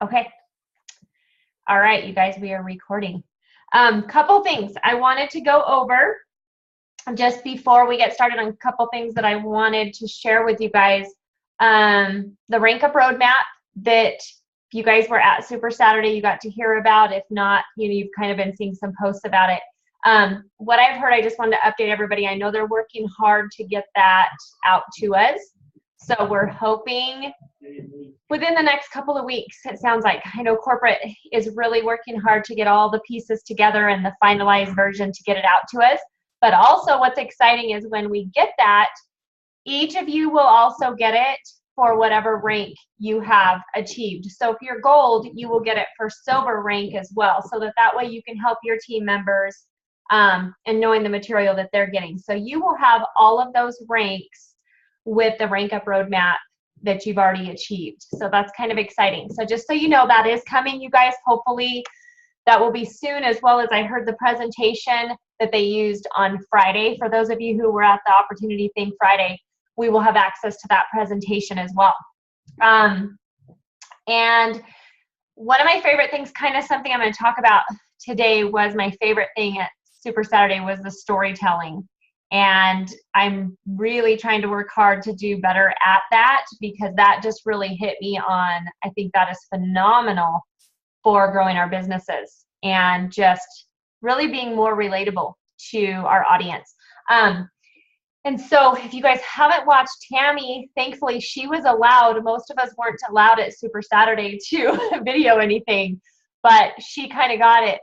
Okay. All right, you guys, we are recording. Couple things I wanted to go over just before we get started on a couple things that I wanted to share with you guys. The Rank Up Roadmap that you guys were at Super Saturday, you got to hear about. If not, you've kind of been seeing some posts about it. What I've heard, I just wanted to update everybody. I know they're working hard to get that out to us. So we're hoping within the next couple of weeks, it sounds like. I know corporate is really working hard to get all the pieces together and the finalized version to get it out to us. But also what's exciting is when we get that, each of you will also get it for whatever rank you have achieved. So if you're gold, you will get it for silver rank as well, so that way you can help your team members and knowing the material that they're getting. So you will have all of those ranks with the Rank Up Roadmap that you've already achieved. So that's kind of exciting. So just so you know, that is coming, you guys. Hopefully that will be soon, as well as I heard the presentation that they used on Friday. For those of you who were at the Opportunity Thing Friday, we will have access to that presentation as well. And one of my favorite things, kind of something I'm going to talk about today, was my favorite thing at Super Saturday was the storytelling. And I'm really trying to work hard to do better at that, because that just really hit me on, I think that is phenomenal for growing our businesses and just really being more relatable to our audience. And so if you guys haven't watched Tammy, thankfully she was allowed. Most of us weren't allowed at Super Saturday to video anything, but she kind of got it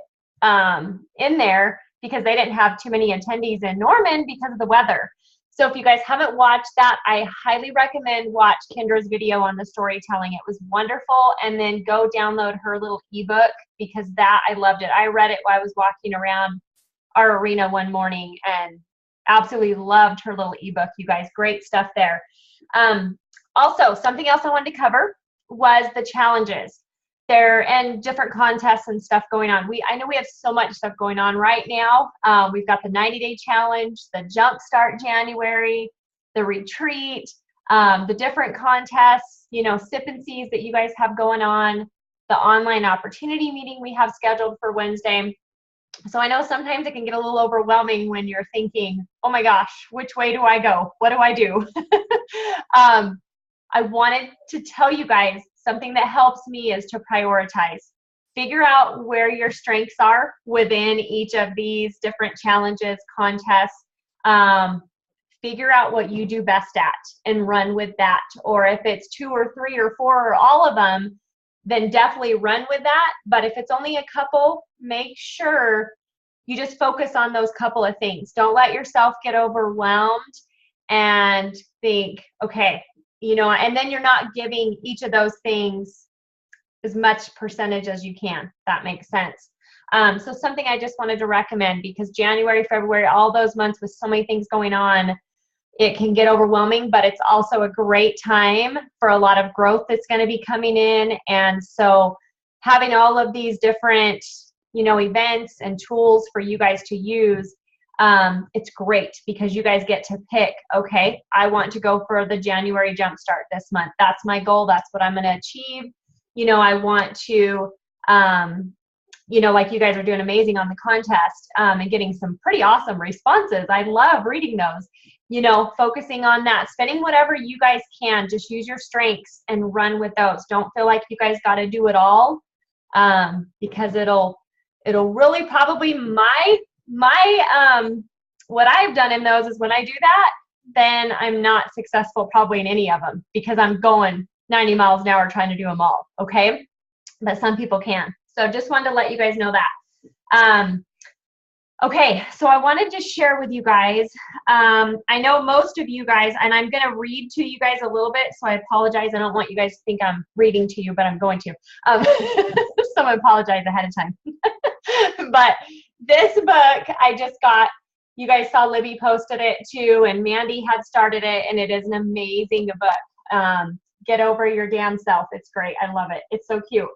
in there because they didn't have too many attendees in Norman because of the weather. So if you guys haven't watched that, I highly recommend watch Kendra's video on the storytelling. It was wonderful. And then go download her little ebook, because that, I loved it. I read it while I was walking around our arena one morning and absolutely loved her little ebook, you guys. Great stuff there. Also, something else I wanted to cover was the challenges there and different contests and stuff going on. I know we have so much stuff going on right now. We've got the 90-day challenge, the Jumpstart January, the retreat, the different contests, sip and sees that you guys have going on, the online opportunity meeting we have scheduled for Wednesday. So I know sometimes it can get a little overwhelming when you're thinking, oh my gosh, which way do I go? What do I do? I wanted to tell you guys something that helps me is to prioritize. Figure out where your strengths are within each of these different challenges, contests. Figure out what you do best at and run with that. Or if it's 2 or 3 or 4 or all of them, then definitely run with that. But if it's only a couple, make sure you just focus on those couple of things. Don't let yourself get overwhelmed and think, okay, and then you're not giving each of those things as much percentage as you can. That makes sense. So something I just wanted to recommend, because January, February, all those months with so many things going on, it can get overwhelming, but it's also a great time for a lot of growth that's going to be coming in. And so having all of these different, events and tools for you guys to use, it's great, because you guys get to pick, okay, I want to go for the January Jumpstart this month. That's my goal. That's what I'm going to achieve. I want to, like you guys are doing amazing on the contest and getting some pretty awesome responses. I love reading those, focusing on that, spending whatever you guys can, just use your strengths and run with those. Don't feel like you guys got to do it all, because it'll really probably what I've done in those is when I do that, then I'm not successful probably in any of them, because I'm going 90 miles an hour trying to do them all. Okay. But some people can. So just wanted to let you guys know that. Okay. So I wanted to share with you guys, I know most of you guys, and I'm going to read to you guys a little bit. So I apologize. I don't want you guys to think I'm reading to you, but I'm going to. So I apologize ahead of time. But this book I just got, you guys saw Libby posted it too, and Mandy had started it, and it is an amazing book. Get Over Your Damn Self. It's great. I love it. It's so cute.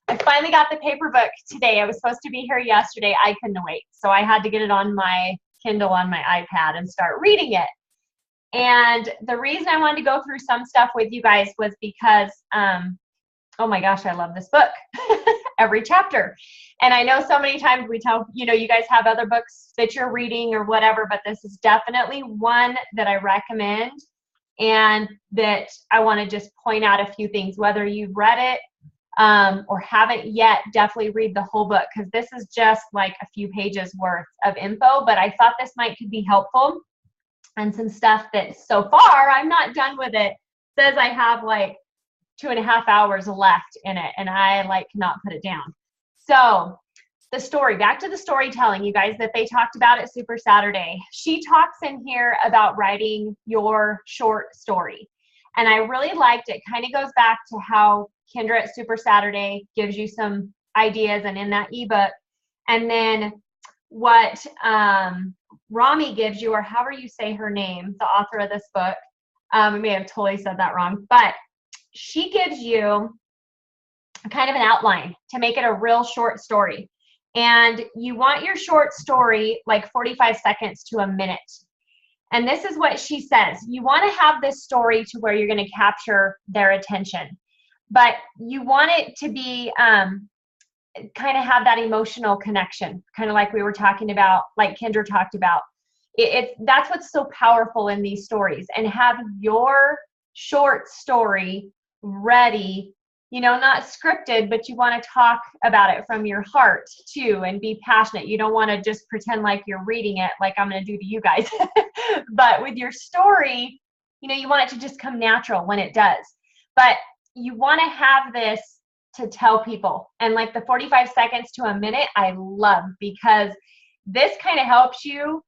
I finally got the paper book today. I was supposed to be here yesterday. I couldn't wait. So I had to get it on my Kindle on my iPad and start reading it. And the reason I wanted to go through some stuff with you guys was because oh my gosh, I love this book. Every chapter. And I know so many times we tell, you guys have other books that you're reading or whatever, but this is definitely one that I recommend and that I want to just point out a few things. Whether you've read it or haven't yet, definitely read the whole book, because this is just like a few pages worth of info, but I thought this could be helpful. And some stuff that so far, I'm not done with it, says I have like 2.5 hours left in it, and I cannot put it down. So the story, back to the storytelling, you guys, that they talked about at Super Saturday. She talks in here about writing your short story. And I really liked it. Kind of goes back to how Kendra at Super Saturday gives you some ideas and in that ebook. And then what Rami gives you, or however you say her name, the author of this book. I may have totally said that wrong, but she gives you kind of an outline to make it a real short story. And you want your short story like 45 seconds to a minute. And this is what she says. You want to have this story to where you're going to capture their attention. But you want it to be kind of have that emotional connection, kind of like we were talking about, like Kendra talked about. That's what's so powerful in these stories. And have your short story ready, not scripted, but you want to talk about it from your heart too and be passionate. You don't want to just pretend like you're reading it like I'm going to do to you guys. But with your story, you want it to just come natural when it does. But you want to have this to tell people. And like the 45 seconds to a minute, I love, because this kind of helps you,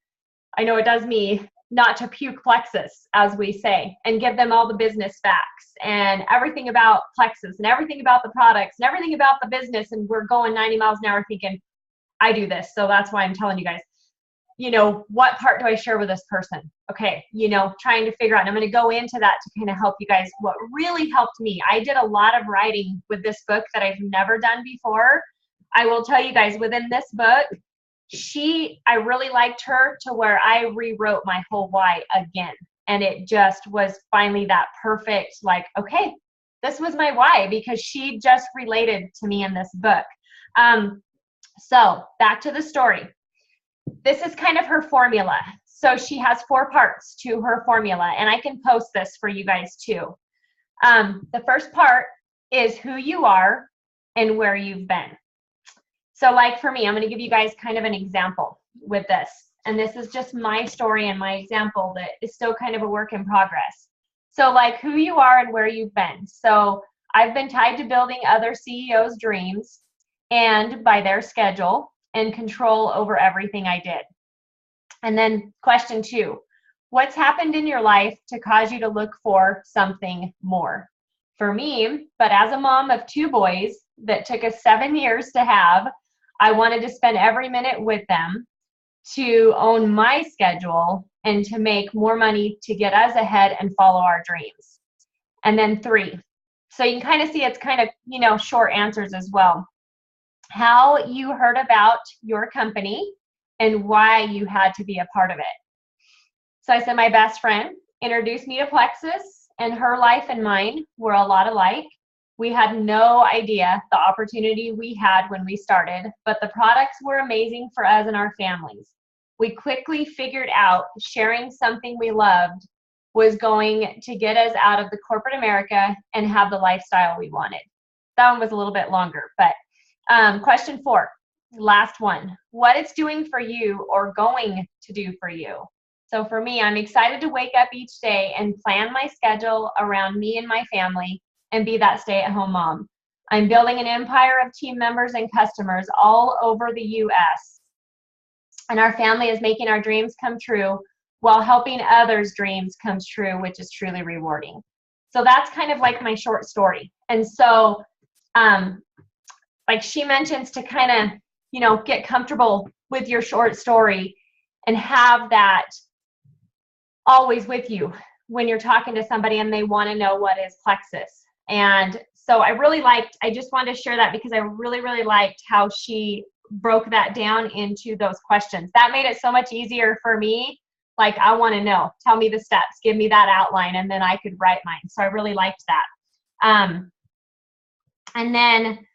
I know it does me, not to puke Plexus, as we say, and give them all the business facts and everything about Plexus and everything about the products and everything about the business. And we're going 90 miles an hour thinking, I do this, so that's why I'm telling you guys. What part do I share with this person? Okay, trying to figure out, and I'm going to go into that to kind of help you guys. What really helped me, I did a lot of writing with this book that I've never done before. I will tell you guys, within this book, I really liked her to where I rewrote my whole why again. And it just was finally that perfect, okay, this was my why, because she just related to me in this book. So back to the story. This is kind of her formula. So she has 4 parts to her formula, and I can post this for you guys too. The first part is who you are and where you've been. So like for me, I'm going to give you guys kind of an example with this. And this is just my story and my example that is still kind of a work in progress. So like who you are and where you've been. So I've been tied to building other CEOs' dreams and by their schedule and control over everything I did. And then question 2, what's happened in your life to cause you to look for something more? For me, but as a mom of 2 boys that took us 7 years to have, I wanted to spend every minute with them, to own my schedule, and to make more money to get us ahead and follow our dreams. And then 3. So you can kind of see it's kind of, short answers as well. How you heard about your company and why you had to be a part of it. So I said my best friend introduced me to Plexus, and her life and mine were a lot alike. We had no idea the opportunity we had when we started, but the products were amazing for us and our families. We quickly figured out sharing something we loved was going to get us out of the corporate America and have the lifestyle we wanted. That one was a little bit longer, but question 4, last one. What it's doing for you or going to do for you. So for me, I'm excited to wake up each day and plan my schedule around me and my family and be that stay-at-home mom. I'm building an empire of team members and customers all over the U.S. And our family is making our dreams come true while helping others' dreams come true, which is truly rewarding. So that's kind of like my short story. And so, like she mentions, to kind of, get comfortable with your short story and have that always with you when you're talking to somebody and they want to know what is Plexus. And so I just wanted to share that because I really, really liked how she broke that down into those questions. That made it so much easier for me. Like, I want to know, tell me the steps, give me that outline, and then I could write mine. So I really liked that. And then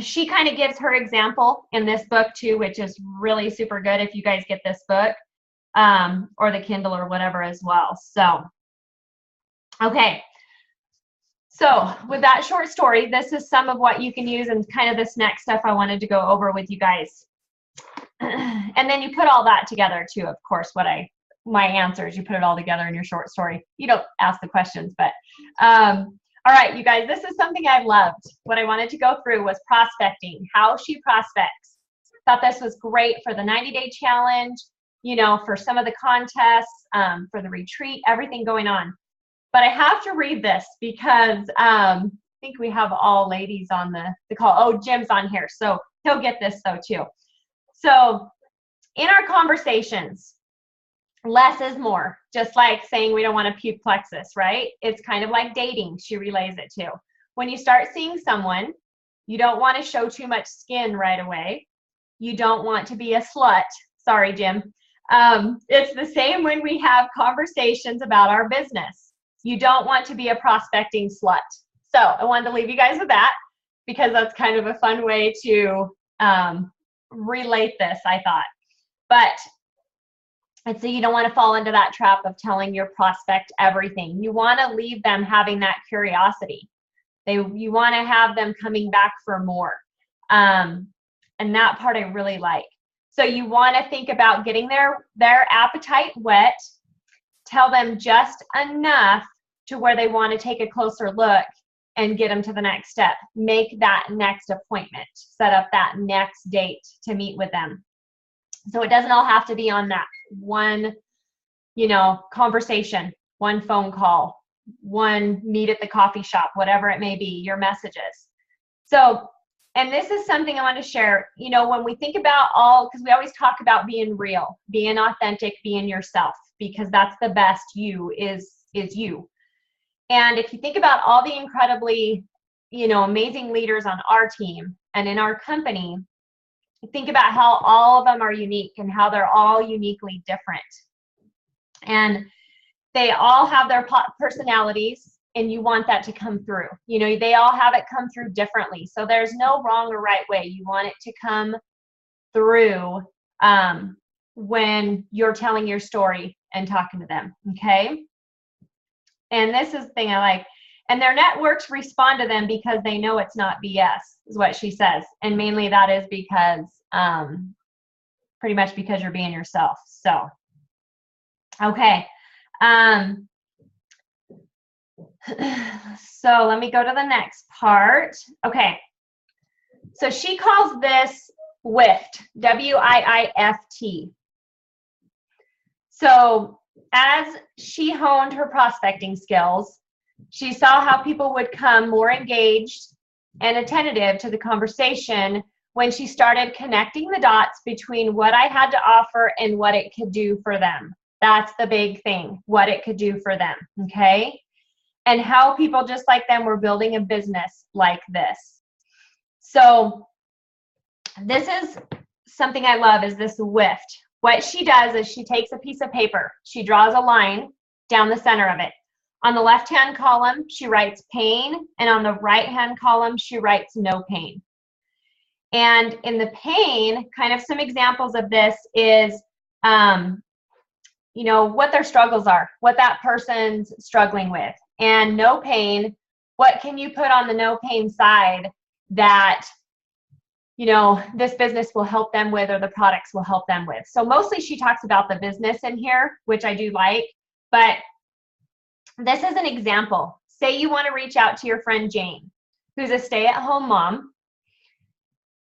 she kind of gives her example in this book too, which is really super good if you guys get this book, or the Kindle or whatever as well. So, okay. So with that short story, this is some of what you can use and kind of this next stuff I wanted to go over with you guys. And then you put all that together too, of course, my answers, you put it all together in your short story. You don't ask the questions, but all right, you guys, this is something I loved. What I wanted to go through was prospecting, how she prospects. Thought this was great for the 90-day challenge, you know, for some of the contests, for the retreat, everything going on. But I have to read this because I think we have all ladies on the call. Oh, Jim's on here, so he'll get this though too. So in our conversations, less is more, just like saying we don't want to puke plexus, right? It's kind of like dating, she relays it to. When you start seeing someone, you don't want to show too much skin right away. You don't want to be a slut. Sorry, Jim. It's the same when we have conversations about our business. You don't want to be a prospecting slut. So I wanted to leave you guys with that because that's kind of a fun way to relate this, I thought. But and so you don't want to fall into that trap of telling your prospect everything. You want to leave them having that curiosity. You want to have them coming back for more. And that part I really like. So you want to think about getting their appetite whet. Tell them just enough to where they want to take a closer look and get them to the next step. Make that next appointment. Set up that next date to meet with them. So it doesn't all have to be on that one, you know, conversation, one phone call, one meet at the coffee shop, whatever it may be, your messages. So, and this is something I want to share, you know, when we think about because we always talk about being real, being authentic, being yourself, because that's the best you is you. And if you think about all the incredibly, you know, amazing leaders on our team and in our company, think about how all of them are unique and how they're all uniquely different. And they all have their personalities, and you want that to come through. You know, they all have it come through differently. So there's no wrong or right way. You want it to come through when you're telling your story and talking to them, okay? And this is the thing I like. And their networks respond to them because they know it's not BS, is what she says. And mainly that is because, pretty much because you're being yourself. So, okay. So let me go to the next part. Okay. So she calls this WIFT, W-I-I-F-T. So as she honed her prospecting skills, she saw how people would come more engaged and attentive to the conversation when she started connecting the dots between what I had to offer and what it could do for them. That's the big thing, what it could do for them, okay? And how people just like them were building a business like this. So this is something I love, is this WIFT. What she does is she takes a piece of paper, she draws a line down the center of it. On the left-hand column, she writes pain, and on the right-hand column, she writes no pain. And in the pain, kind of some examples of this is, you know, what their struggles are, what that person's struggling with. And no pain, what can you put on the no pain side that, you know, this business will help them with, or the products will help them with. So mostly she talks about the business in here, which I do like, but this is an example. Say you want to reach out to your friend Jane, who's a stay-at-home mom.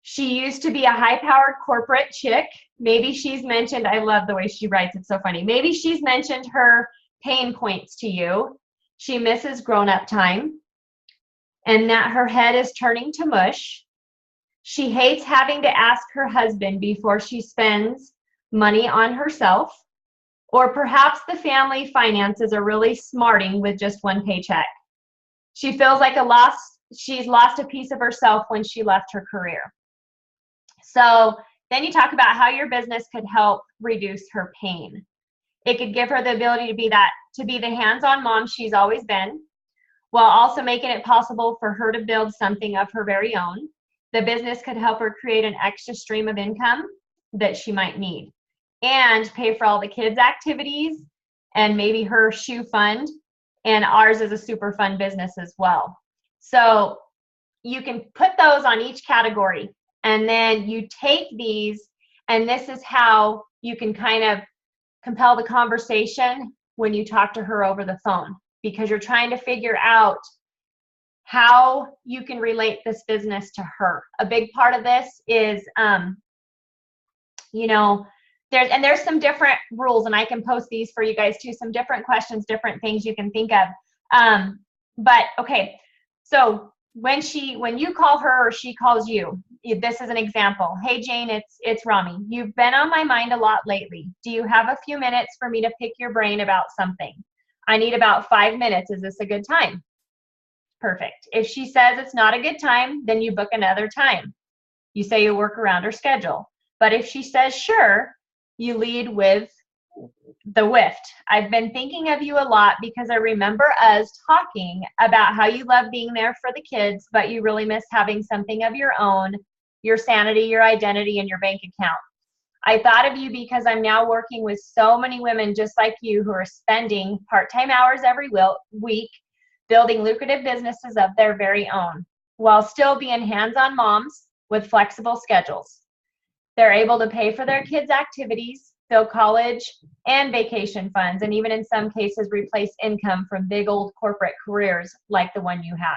She used to be a high-powered corporate chick. Maybe she's mentioned, I love the way she writes, it's so funny. Maybe she's mentioned her pain points to you. She misses grown-up time, and that her head is turning to mush. She hates having to ask her husband before she spends money on herself. Or perhaps the family finances are really smarting with just one paycheck. She feels like she's lost a piece of herself when she left her career. So then you talk about how your business could help reduce her pain. It could give her the ability to be the hands-on mom she's always been, while also making it possible for her to build something of her very own. The business could help her create an extra stream of income that she might need and pay for all the kids' activities and maybe her shoe fund. And ours is a super fun business as well. So you can put those on each category, and then you take these, and this is how you can kind of compel the conversation when you talk to her over the phone, because you're trying to figure out how you can relate this business to her. A big part of this is, you know, there's some different rules, and I can post these for you guys too, some different questions, different things you can think of. But okay, so when you call her or she calls you, this is an example. Hey Jane, it's Rami. You've been on my mind a lot lately. Do you have a few minutes for me to pick your brain about something? I need about 5 minutes. Is this a good time? Perfect. If she says it's not a good time, then you book another time. You say you work around her schedule. But if she says sure, you lead with the WIFT. I've been thinking of you a lot because I remember us talking about how you love being there for the kids, but you really miss having something of your own, your sanity, your identity, and your bank account. I thought of you because I'm now working with so many women just like you who are spending part-time hours every week building lucrative businesses of their very own while still being hands-on moms with flexible schedules. They're able to pay for their kids' activities, fill college and vacation funds, and even in some cases replace income from big old corporate careers like the one you had.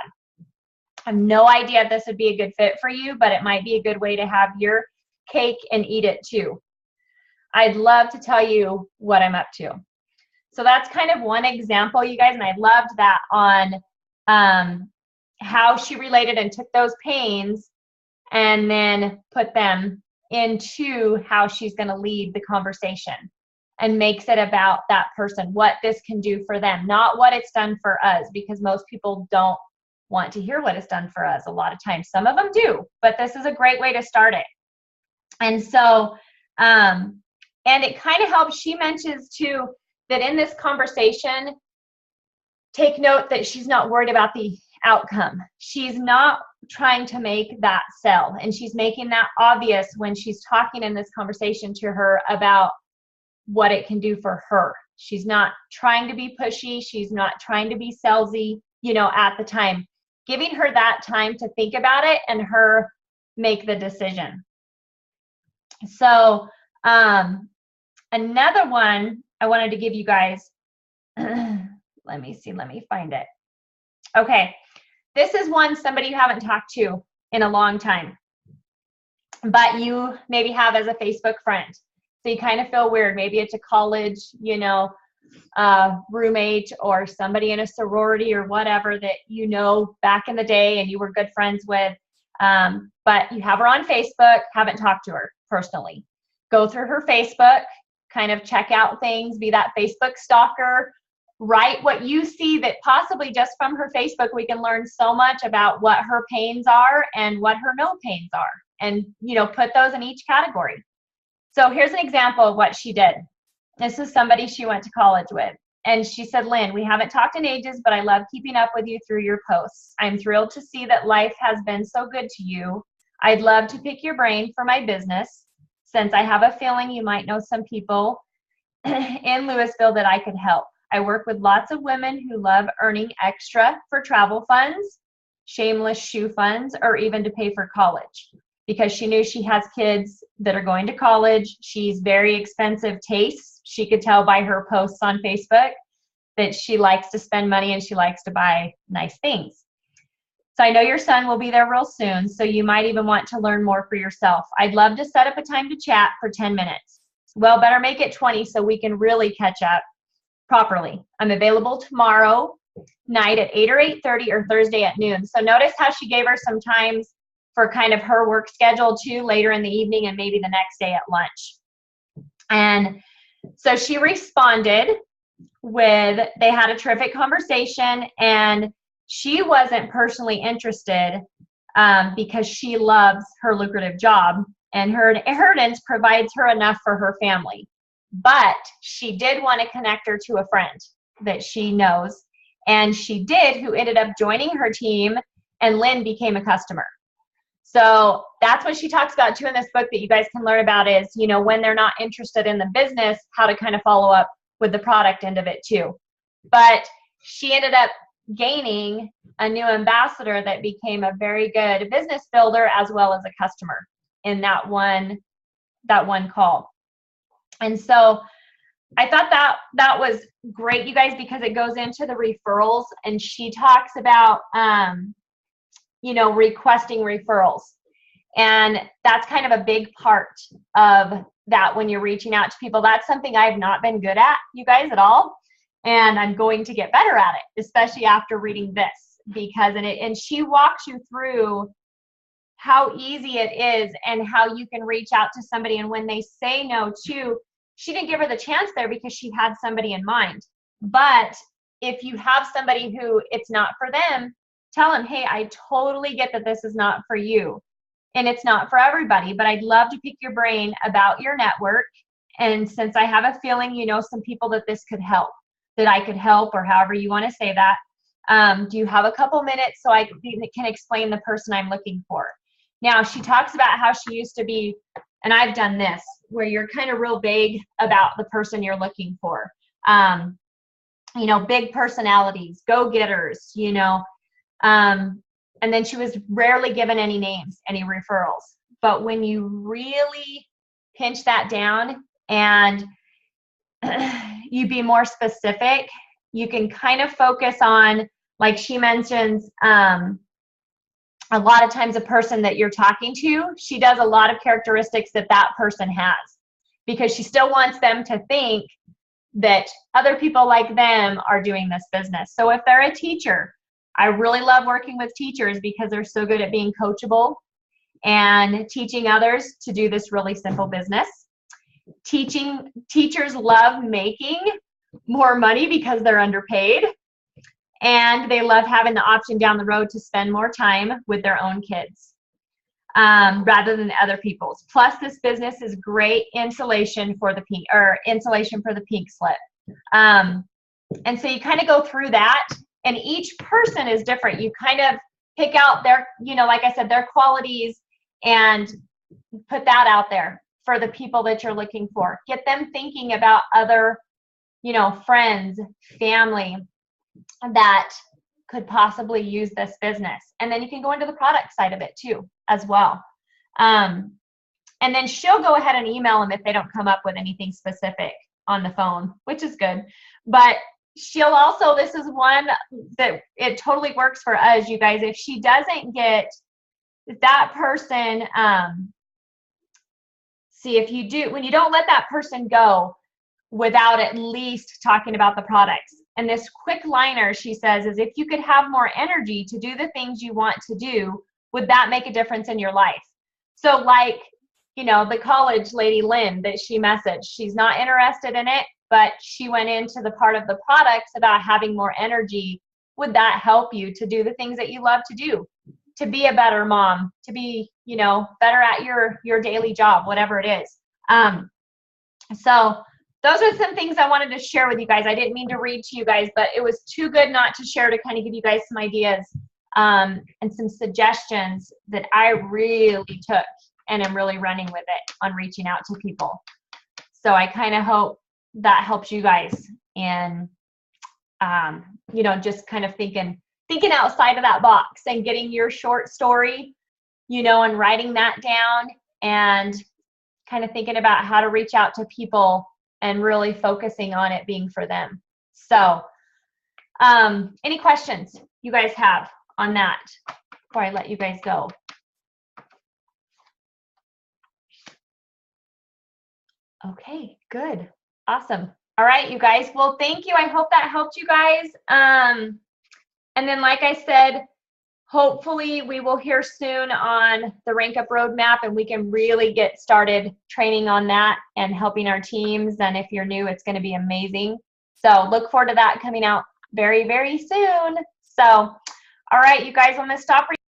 I have no idea if this would be a good fit for you, but it might be a good way to have your cake and eat it too. I'd love to tell you what I'm up to. So that's kind of one example, you guys, and I loved that on how she related and took those pains and then put them into how she's going to lead the conversation and makes it about that person, what this can do for them, not what it's done for us, because most people don't want to hear what it's done for us a lot of times. Some of them do, but this is a great way to start it. And so, and it kind of helps. She mentions too that in this conversation, take note that she's not worried about the outcome. She's not trying to make that sell, and she's making that obvious when she's talking in this conversation to her about what it can do for her. She's not trying to be pushy. She's not trying to be salesy, you know, at the time. Giving her that time to think about it and her make the decision. So another one I wanted to give you guys, let me find it. Okay, this is one somebody you haven't talked to in a long time, but you maybe have as a Facebook friend. So you kind of feel weird. Maybe it's a college, you know, roommate or somebody in a sorority or whatever that you know back in the day and you were good friends with, but you have her on Facebook, haven't talked to her personally. Go through her Facebook, kind of check out things, be that Facebook stalker, write what you see that possibly just from her Facebook, we can learn so much about what her pains are and what her no pains are, and, you know, put those in each category. So here's an example of what she did. This is somebody she went to college with. And she said, Lynn, we haven't talked in ages, but I love keeping up with you through your posts. I'm thrilled to see that life has been so good to you. I'd love to pick your brain for my business, since I have a feeling you might know some people in Louisville that I could help. I work with lots of women who love earning extra for travel funds, shameless shoe funds, or even to pay for college. Because she knew she has kids that are going to college. She's very expensive tastes. She could tell by her posts on Facebook that she likes to spend money and she likes to buy nice things. So I know your son will be there real soon, so you might even want to learn more for yourself. I'd love to set up a time to chat for 10 minutes. Well, better make it 20 so we can really catch up properly. I'm available tomorrow night at 8 or 8:30 or Thursday at noon. So notice how she gave her some times for kind of her work schedule too, later in the evening and maybe the next day at lunch. And so she responded with, they had a terrific conversation, and she wasn't personally interested because she loves her lucrative job and her inheritance provides her enough for her family. But she did want to connect her to a friend that she knows, And she did, who ended up joining her team, and Lynn became a customer. So that's what she talks about too in this book that you guys can learn about is, you know, when they're not interested in the business, how to kind of follow up with the product end of it too. But she ended up gaining a new ambassador that became a very good business builder as well as a customer in that one call. And so I thought that was great, you guys, because it goes into the referrals, and she talks about you know, requesting referrals. And that's kind of a big part of that when you're reaching out to people. That's something I've not been good at, you guys, at all. And I'm going to get better at it, especially after reading this, because and she walks you through how easy it is and how you can reach out to somebody. And when they say no too, she didn't give her the chance there because she had somebody in mind. But if you have somebody who it's not for them, tell them, hey, I totally get that this is not for you. And it's not for everybody, but I'd love to pick your brain about your network. And since I have a feeling, you know, some people that this could help, that I could help, or however you want to say that, do you have a couple minutes so I can explain the person I'm looking for? Now, she talks about how she used to be, and I've done this, where you're kind of real vague about the person you're looking for. You know, big personalities, go-getters, you know. And then she was rarely given any names, any referrals. But when you really pinch that down and you be more specific, you can kind of focus on, like she mentions, a lot of times a person that you're talking to, she does a lot of characteristics that that person has, because she still wants them to think that other people like them are doing this business. So if they're a teacher, I really love working with teachers because they're so good at being coachable and teaching others to do this really simple business. Teachers love making more money because they're underpaid, and they love having the option down the road to spend more time with their own kids rather than other people's. Plus, this business is great insulation for the pink slip. And so you kind of go through that, and each person is different. You kind of pick out their, you know, like I said, their qualities and put that out there for the people that you're looking for. Get them thinking about other, you know, friends, family that could possibly use this business. And then you can go into the product side of it too, as well. And then she'll go ahead and email them if they don't come up with anything specific on the phone, which is good. But she'll also, this is one that it totally works for us, you guys. If she doesn't get that person, see, if you do, when you don't let that person go without at least talking about the products. And this quick liner, she says, is if you could have more energy to do the things you want to do, would that make a difference in your life? So like, you know, the college lady Lynn that she messaged, she's not interested in it, but she went into the part of the products about having more energy. Would that help you to do the things that you love to do, to be a better mom, to be, you know, better at your daily job, whatever it is? So those are some things I wanted to share with you guys. I didn't mean to read to you guys, but it was too good not to share, to kind of give you guys some ideas and some suggestions that I really took and am really running with it on reaching out to people. So I kind of hope that helps you guys in, you know, just kind of thinking outside of that box and getting your short story, you know, and writing that down and kind of thinking about how to reach out to people and really focusing on it being for them. So any questions you guys have on that before I let you guys go? Okay, good. Awesome. All right, you guys. Well, thank you. I hope that helped you guys. And then, like I said, hopefully we will hear soon on the Rank Up Roadmap, and we can really get started training on that and helping our teams. And if you're new, it's going to be amazing. So look forward to that coming out very, very soon. So, all right, you guys, I'm going to stop.